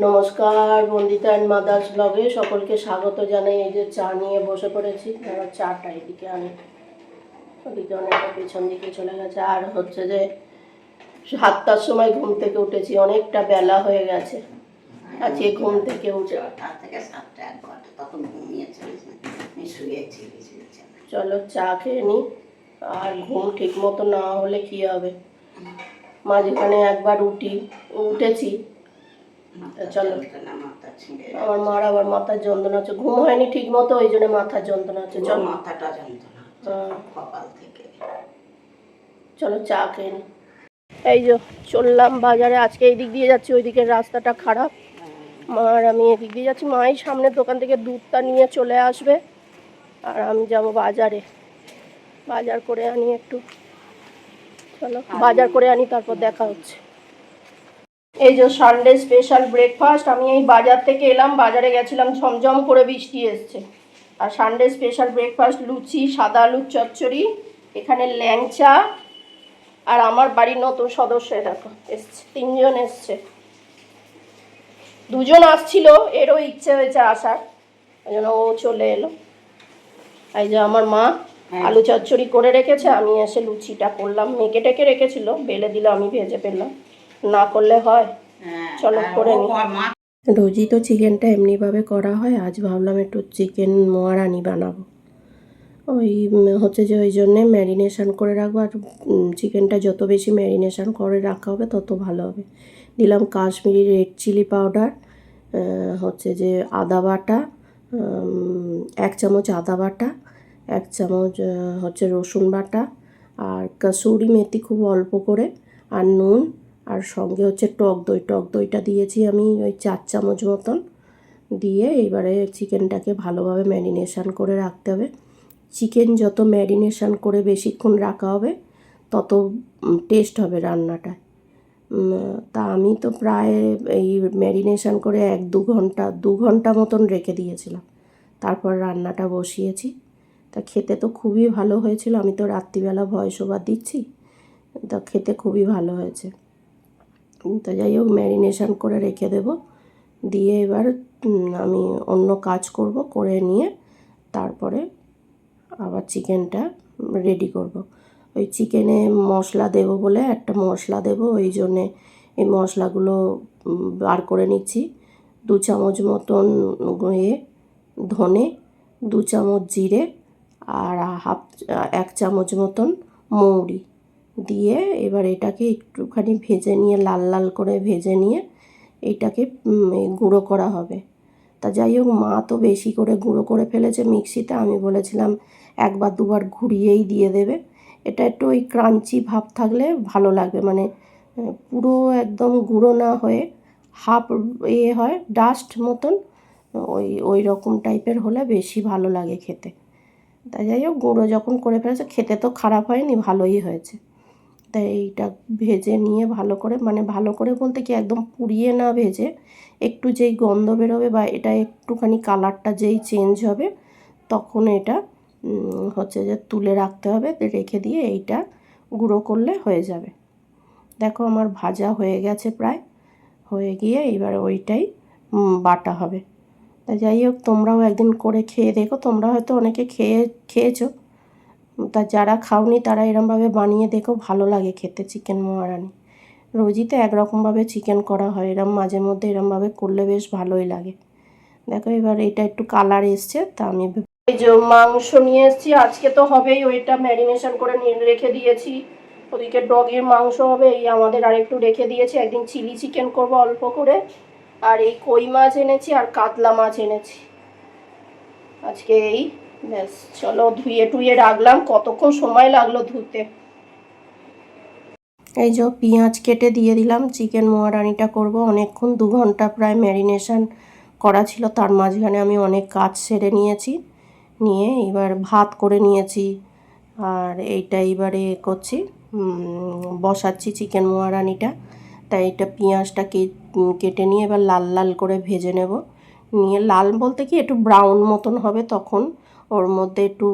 নমস্কার, Bandita and mother's ব্লগে সকলকে স্বাগত জানাই। এই যে চা নিয়ে বসে পড়েছি। এবার চাটা এদিকে আনি, ওদিকে অনেকটা পেছন দিকে চলে গেছে। আর হচ্ছে যে 7টার সময় ঘুম থেকে উঠেছি, অনেকটা বেলা হয়ে গেছে। আজকে ঘুম থেকে উঠে চলো চা খেয়ে নিই। আর ঘুম ঠিক মতো না হলে কী হবে, মাঝখানে একবার উঠেছি। চলো, আমার মার আবার মাথার যন্ত্রণা হচ্ছে, ঘুম হয়নি ঠিক মতো, ওই জন্য মাথার যন্ত্রণা হচ্ছে। চলো, মাথাটা যন্ত্রণা কপাল থেকে। চলো চা খেয়ে নি। এই যে চললাম বাজারে। আজকে এই দিক দিয়ে যাচ্ছি, ওই দিকের রাস্তাটা খারাপ। মার আমি এদিক দিয়ে যাচ্ছি। মাই সামনের দোকান থেকে দুধটা নিয়ে চলে আসবে, আর আমি যাব বাজারে। বাজার করে আনি একটু। চলো বাজার করে আনি, তারপর দেখা হচ্ছে। এই যে সানডে স্পেশাল ব্রেকফাস্ট। আমি এই বাজার থেকে এলাম, বাজারে গেছিলাম, ঝমঝম করে বৃষ্টি এসছে। আর সানডে স্পেশাল ব্রেকফাস্ট লুচি, সাদা আলুর চচ্চড়ি, এখানে ল্যাংচা, আর আমার বাড়ির নতুন সদস্য দেখো এসছে, 3জন এসছে। 2জন আসছিল, এরও ইচ্ছে হয়েছে আসার, ওই জন্য ও চলে এলো। এই যে আমার মা আলু চচ্চড়ি করে রেখেছে, আমি এসে লুচিটা করলাম। মেখে টেকে রেখেছিল, বেলে দিলে আমি ভেজে ফেললাম, না করলে হয়। চলো করে নি। রোজই তো চিকেনটা এমনিভাবে করা হয়, আজ ভাবলাম একটু চিকেন মোয়ারানি বানাবো। ওই হচ্ছে যে ওই জন্যে ম্যারিনেশান করে রাখবো। আর চিকেনটা যত বেশি ম্যারিনেশান করে রাখা হবে তত ভালো হবে। দিলাম কাশ্মীরি রেড চিলি পাউডার, হচ্ছে যে আদা বাটা, 1 চামচ আদা বাটা, 1 চামচ হচ্ছে রসুন বাটা, আর কসুরি মেথি খুব অল্প করে, আর নুন, আর সঙ্গে হচ্ছে টক দই। টক দইটা দিয়েছি আমি ওই 4 চামচ মতন দিয়ে। এবারে চিকেনটাকে ভালোভাবে ম্যারিনেশান করে রাখতে হবে। চিকেন যত ম্যারিনেশান করে বেশিক্ষণ রাখা হবে তত টেস্ট হবে রান্নাটায়। তা আমি তো প্রায় এই ম্যারিনেশান করে 2 ঘন্টা মতন রেখে দিয়েছিলাম, তারপর রান্নাটা বসিয়েছি। তা খেতে তো খুবই ভালো হয়েছিল। আমি তো রাত্রিবেলা ভয়েস ওভার দিচ্ছি, তা খেতে খুবই ভালো হয়েছে। তো যাই হোক, ম্যারিনেশান করে রেখে দেব। দিয়ে এবার আমি অন্য কাজ করব, করে নিয়ে তারপরে আবার চিকেনটা রেডি করব। ওই চিকেনে মশলা দেব বলে একটা মশলা দেব, ওই জন্যে এই মশলাগুলো বার করে নিচ্ছি। 2 চামচ মতন ধনে, 2 চামচ জিরে, আর 1 চামচ মতন মৌরি দিয়ে এবার এটাকে একটুখানি ভেজে নিয়ে, লাল লাল করে ভেজে নিয়ে এইটাকে গুঁড়ো করা হবে। তা যাই হোক, মা তো বেশি করে গুঁড়ো করে ফেলেছে মিক্সিতে। আমি বলেছিলাম 1 বা 2 বার ঘুরিয়েই দিয়ে দেবে। এটা একটু ওই ক্রাঞ্চি ভাব থাকলে ভালো লাগবে, মানে পুরো একদম গুঁড়ো না হয়ে হাফ হয়, ডাস্ট মতন, ওই রকম টাইপের হলে বেশি ভালো লাগে খেতে। তাই যাই হোক, গুঁড়ো যখন করে ফেলেছে, খেতে তো খারাপ হয়নি, ভালোই হয়েছে। তাই এইটা ভেজে নিয়ে ভালো করে, মানে ভালো করে বলতে কি একদম পুড়িয়ে না ভেজে, একটু যেই গন্ধ বেরোবে বা এটা একটুখানি কালারটা যেই চেঞ্জ হবে, তখন এটা হচ্ছে যে তুলে রাখতে হবে। রেখে দিয়ে এইটা গুঁড়ো করলে হয়ে যাবে। দেখো আমার ভাজা হয়ে গেছে প্রায়, হয়ে গিয়ে এবার ওইটাই বাটা হবে। তা যাই হোক, তোমরাও একদিন করে খেয়ে দেখো। তোমরা হয়তো অনেকে খেয়েছো, তা যারা খাওনি তারা এরমভাবে বানিয়ে দেখো, ভালো লাগে খেতে চিকেন মোয়ারানি। রোজই তো একরকমভাবে চিকেন করা হয়, এরম মাঝে মধ্যে এরমভাবে করলে বেশ ভালোই লাগে। দেখো এবার এটা একটু কালার এসছে, তা আমি এই যে মাংস নিয়ে এসেছি। আজকে তো হবেই, ওইটা ম্যারিনেশন করে রেখে দিয়েছি। ওদিকে ডগের মাংস হবে, এই আমাদের আরেকটু রেখে দিয়েছি। একদিন চিলি চিকেন করব অল্প করে। আর এই কই মাছ এনেছি, আর কাতলা মাছ এনেছি আজকে। এই ব্যাস, চলো ধুয়ে টুয়ে রাখলাম। কতক্ষণ সময় লাগলো ধুতে। এই যে পেঁয়াজ কেটে দিয়ে দিলাম। চিকেন মোয়ারানিটা করব অনেকক্ষণ, 2 ঘন্টা প্রায় ম্যারিনেশন করা ছিল। তার মাঝখানে আমি অনেক কাজ সেরে নিয়েছি, নিয়ে এবার ভাত করে নিয়েছি। আর এইটা এবারে করছি, বসাচ্ছি চিকেন মোয়ারানিটা। তাই এটা পেঁয়াজটা কেটে নিয়ে এবার লাল লাল করে ভেজে নেব। নিয়ে লাল বলতে কি একটু ব্রাউন মতন হবে, তখন ওর মধ্যে একটু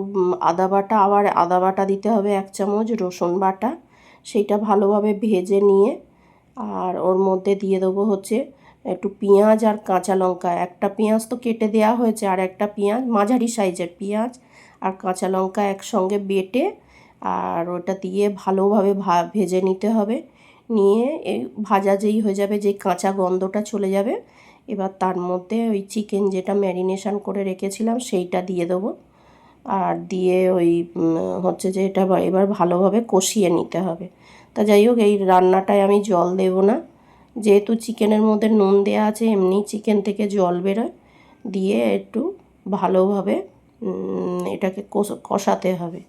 আদা বাটা, আবার আদা বাটা দিতে হবে 1 চামচ, রসুন বাটা, সেইটা ভালোভাবে ভেজে নিয়ে আর ওর মধ্যে দিয়ে দেবো হচ্ছে একটু পেঁয়াজ আর কাঁচা লঙ্কা, একটা পেঁয়াজ তো কেটে দেওয়া হয়েছে, আর একটা পেঁয়াজ মাঝারি সাইজের পেঁয়াজ আর কাঁচা লঙ্কা একসঙ্গে বেটে আর ওটা দিয়ে ভালোভাবে ভেজে নিতে হবে। নিয়ে এই ভাজা যেই হয়ে যাবে, যেই কাঁচা গন্ধটা চলে যাবে, এবার তার মধ্যে ওই চিকেন যেটা ম্যারিনেশন করে রেখেছিলাম সেইটা দিয়ে দেবো। আর দিয়ে ওই হচ্ছে যে এটা এবার ভালোভাবে কষিয়ে নিতে হবে। তা যাই হোক, এই রান্নাটায় আমি জল দেব না, যেহেতু চিকেনের মধ্যে নুন দেওয়া আছে, এমনি চিকেন থেকে জল বেরোয়। দিয়ে একটু ভালোভাবে এটাকে কষাতে হবে।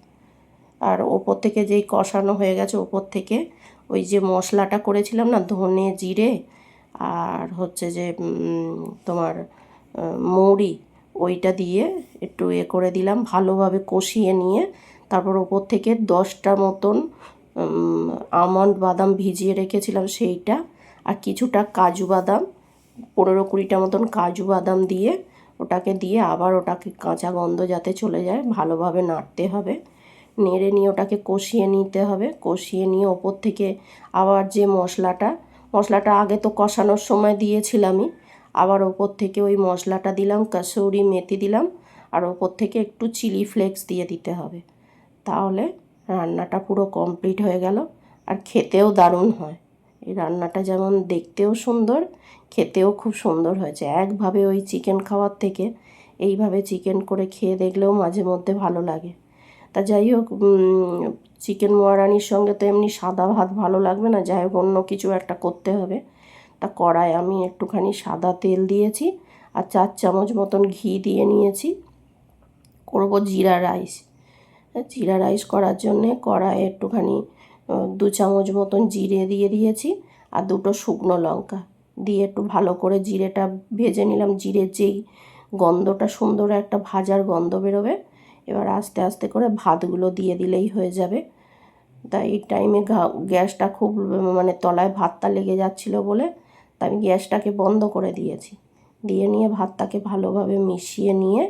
আর ওপর থেকে যেই কষানো হয়ে গেছে, ওপর থেকে ওই যে মশলাটা করেছিলাম না, ধনে জিরে আর হচ্ছে যে তোমার মৌরি, ওইটা দিয়ে একটু করে দিলাম, ভালোভাবে কষিয়ে নিয়ে তারপর ওপর থেকে 10টা মতন আমন্ড বাদাম ভিজিয়ে রেখেছিলাম সেইটা, আর কিছুটা কাজু বাদাম, 15-20টা মতন কাজু বাদাম দিয়ে ওটাকে দিয়ে আবার ওটাকে কাঁচা গন্ধ যাতে চলে যায় ভালোভাবে নাড়তে হবে। নেড়ে নিয়ে ওটাকে কষিয়ে নিতে হবে। কষিয়ে নিয়ে ওপর থেকে আবার যে মশলাটা আগে তো কষানোর সময় দিয়েছিলামই, আবার ওপর থেকে ওই মশলাটা দিলাম, কসুরি মেথি দিলাম, আর ওপর থেকে একটু চিলি ফ্লেক্স দিয়ে দিতে হবে। তাহলে রান্নাটা পুরো কমপ্লিট হয়ে গেল। আর খেতেও দারুণ হয়। এই রান্নাটা যেমন দেখতেও সুন্দর, খেতেও খুব সুন্দর হয়েছে। একভাবে ওই চিকেন খাওয়ার থেকে এইভাবে চিকেন করে খেয়ে দেখলেও মাঝে মধ্যে ভালো লাগে। তা যাই হোক, চিকেন মোয়ারানির সঙ্গে তো এমনি সাদা ভাত ভালো লাগবে না, যাই হোক অন্য কিছু একটা করতে হবে। তা কড়ায় আমি একটুখানি সাদা তেল দিয়েছি আর 4 চামচ মতন ঘি দিয়ে নিয়েছি। করবো জিরা রাইস। জিরা রাইস করার জন্যে কড়াইয়ে একটুখানি 2 চামচ মতন জিরে দিয়ে দিয়েছি আর 2টো শুকনো লঙ্কা দিয়ে একটু ভালো করে জিরেটা ভেজে নিলাম। জিরের যেই গন্ধটা, সুন্দর একটা ভাজার গন্ধ বেরোবে। এবার আস্তে আস্তে করে ভাতগুলো দিয়ে দিলেই হয়ে যাবে। তাই এই টাইমে গ্যাসটা খুব মানে তলায় ভাতটা লেগে যাচ্ছিলো বলে তাই আমি গ্যাসটাকে বন্ধ করে দিয়েছি। দিয়ে নিয়ে ভাতটাকে ভালোভাবে মিশিয়ে নিয়ে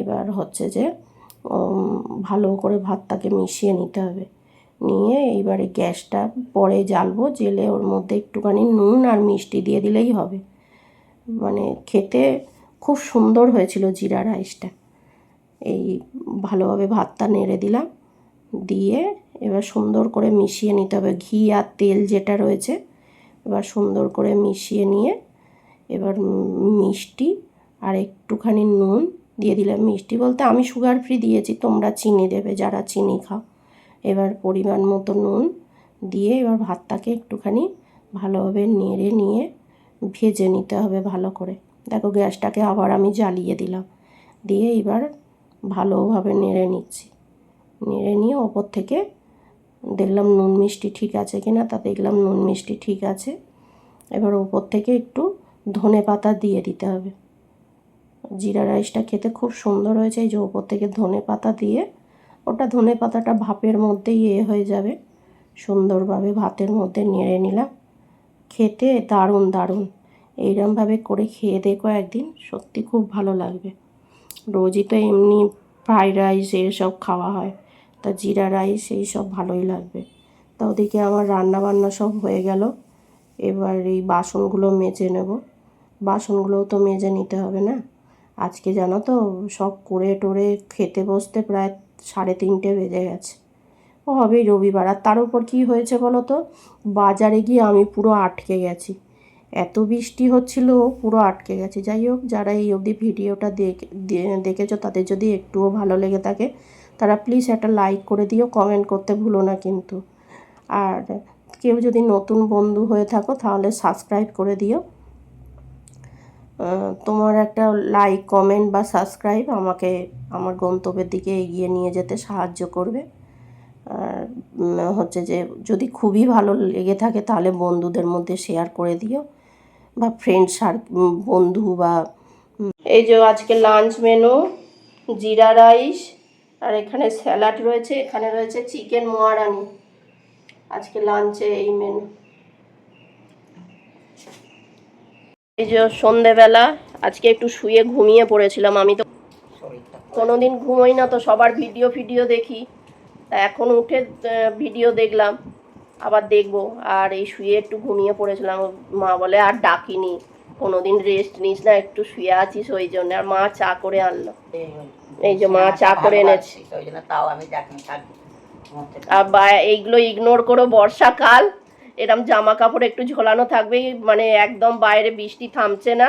এবার হচ্ছে যে ভালো করে ভাতটাকে মিশিয়ে নিতে হবে। নিয়ে এইবারে গ্যাসটা পরে জ্বালবো, জেলে ওর মধ্যে একটুখানি নুন আর মিষ্টি দিয়ে দিলেই হবে। মানে খেতে খুব সুন্দর হয়েছিল জিরা রাইসটা। এই ভালোভাবে ভাতটা নেড়ে দিলাম, দিয়ে এবার সুন্দর করে মিশিয়ে নিতে হবে। ঘি আর তেল যেটা রয়েছে এবার সুন্দর করে মিশিয়ে নিয়ে এবার মিষ্টি আর একটুখানি নুন দিয়ে দিলাম। মিষ্টি বলতে আমি সুগার ফ্রি দিয়েছি, তোমরা চিনি দেবে যারা চিনি খাও। এবার পরিমাণ মতো নুন দিয়ে এবার ভাতটাকে একটুখানি ভালোভাবে নেড়ে নিয়ে ভেজে নিতে হবে ভালো করে। দেখো গ্যাসটাকে আবার আমি জ্বালিয়ে দিলাম, দিয়ে এবার ভালোভাবে নেড়ে নিচ্ছি। নেড়ে নিয়ে ওপর থেকে দেখলাম নুন মিষ্টি ঠিক আছে কিনা, তা দেখলাম নুন মিষ্টি ঠিক আছে। এবার ওপর থেকে একটু ধনে পাতা দিয়ে দিতে হবে। জিরা রাইসটা খেতে খুব সুন্দর হয়েছে। এই যে ওপর থেকে ধনে পাতা দিয়ে ওটা ধনে পাতাটা ভাপের মধ্যেই হয়ে যাবে। সুন্দরভাবে ভাতের মধ্যে নেড়ে নিলাম। খেতে দারুণ দারুণ। এইরকমভাবে করে খেয়ে দেখো একদিন, সত্যি খুব ভালো লাগবে। রোজই তো এমনি ফ্রাইড রাইস এসব খাওয়া হয়, তা জিরা রাইস এই সব ভালোই লাগবে। তা ওদিকে আমার রান্না বান্না সব হয়ে গেল। এবার এই বাসনগুলো মেজে নেব। বাসনগুলোও তো মেজে নিতে হবে না। আজকে জানো তো সব করে টোরে খেতে বসতে প্রায় 3:30 বেজে গেছে। ও হবে রবিবার। আর তার উপর কী হয়েছে বলো তো, বাজারে গিয়ে আমি পুরো আটকে গেছি। এত বৃষ্টি হচ্ছিল, পুরো আটকে গেছে। যাই হোক, যারা এই অবধি ভিডিওটা দেখেছো তাদের যদি একটুও ভালো লেগে থাকে তারা প্লিজ একটা লাইক করে দিও, কমেন্ট করতে ভুলো না কিন্তু। আর কেউ যদি নতুন বন্ধু হয়ে থাকো তাহলে সাবস্ক্রাইব করে দিও। তোমার একটা লাইক, কমেন্ট বা সাবস্ক্রাইব আমাকে আমার গন্তব্যের দিকে এগিয়ে নিয়ে যেতে সাহায্য করবে। আর হচ্ছে যে যদি খুবই ভালো লেগে থাকে তাহলে বন্ধুদের মধ্যে শেয়ার করে দিও, বা ফ্রেন্ডস আর বন্ধু বা এই যে আজকে লাঞ্চ মেনু জিরা রাইস, আর এখানে স্যালাড রয়েছে, এখানে রয়েছে চিকেন মোয়ারানি। আজকে লাঞ্চে এই মেনু। এই যে সন্ধেবেলা আজকে একটু শুয়ে ঘুমিয়ে পড়েছিলাম। আমি তো কোনোদিন ঘুমোই না, তো সবার ভিডিও দেখি, তা এখন উঠে ভিডিও দেখলাম, আবার দেখবো। আর এই শুয়ে একটু ঘুমিয়ে পড়েছিলাম। মা বলে আর ডাকিনি, কোনোদিন রেস্ট নিস না, একটু শুয়ে আছিস ওই জন্য। আর মা চা করে আনলো, এই যে মা চা করে এনেছে। ওই জন্য তাও আমি ডাকি থাকি। আর এইগুলো ইগনোর করো, বর্ষাকাল এরম জামা কাপড় একটু ঝোলানো থাকবেই, মানে একদম বাইরে বৃষ্টি থামছে না,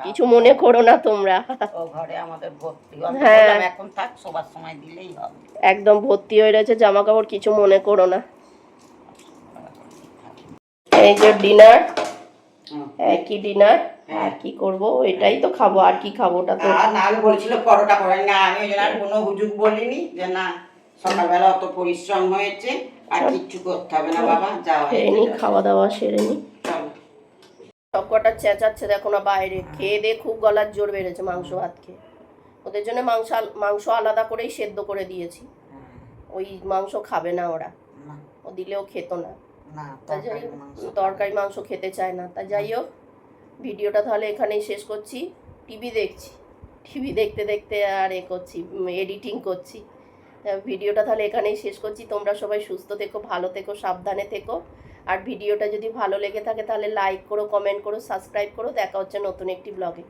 কিছু মনে করো না তোমরা। ও ঘরে আমাদের ভর্তি, হ্যাঁ এখন থাক, সবার সময় দিলেই হবে। একদম ভর্তি হয়ে রয়েছে জামা কাপড়, কিছু মনে করো না। এই যে ডিনার, একই ডিনার, আর কি করব, এটাই তো খাবো, আর কি খাবো, ওটা তো। আর নাহলে বলেছিল পরোটা করে না, আমি ওই জন্য আর কোনো হুজুগ বলিনি যে না সকালবেলা অত পরিশ্রম হয়েছে আর কিচ্ছু করতে হবে না বাবা, যাও খেয়ে নি, খাওয়া দাওয়া সেরে নি। সব কটা চেঁচাচ্ছে দেখো না বাইরে, খেয়ে দিয়ে খুব গলার জোর বেড়েছে মাংস ভাত খেয়ে। ওদের জন্য মাংস আলাদা করেই সেদ্ধ করে দিয়েছি, ওই মাংস খাবে না ওরা, ও দিলেও খেত না। তা যাই হোক, তরকারি মাংস খেতে চায় না। তা যাই হোক, ভিডিওটা তাহলে এখানেই শেষ করছি। টিভি দেখছি, টিভি দেখতে দেখতে আর করছি, এডিটিং করছি। ভিডিওটা তাহলে এখানেই শেষ করছি। তোমরা সবাই সুস্থ থেকো, ভালো থেকো, সাবধানে থেকো। আর ভিডিওটা যদি ভালো লেগে থাকে তাহলে লাইক করো, কমেন্ট করো, সাবস্ক্রাইব করো। দেখা হচ্ছে নতুন একটি ব্লগে।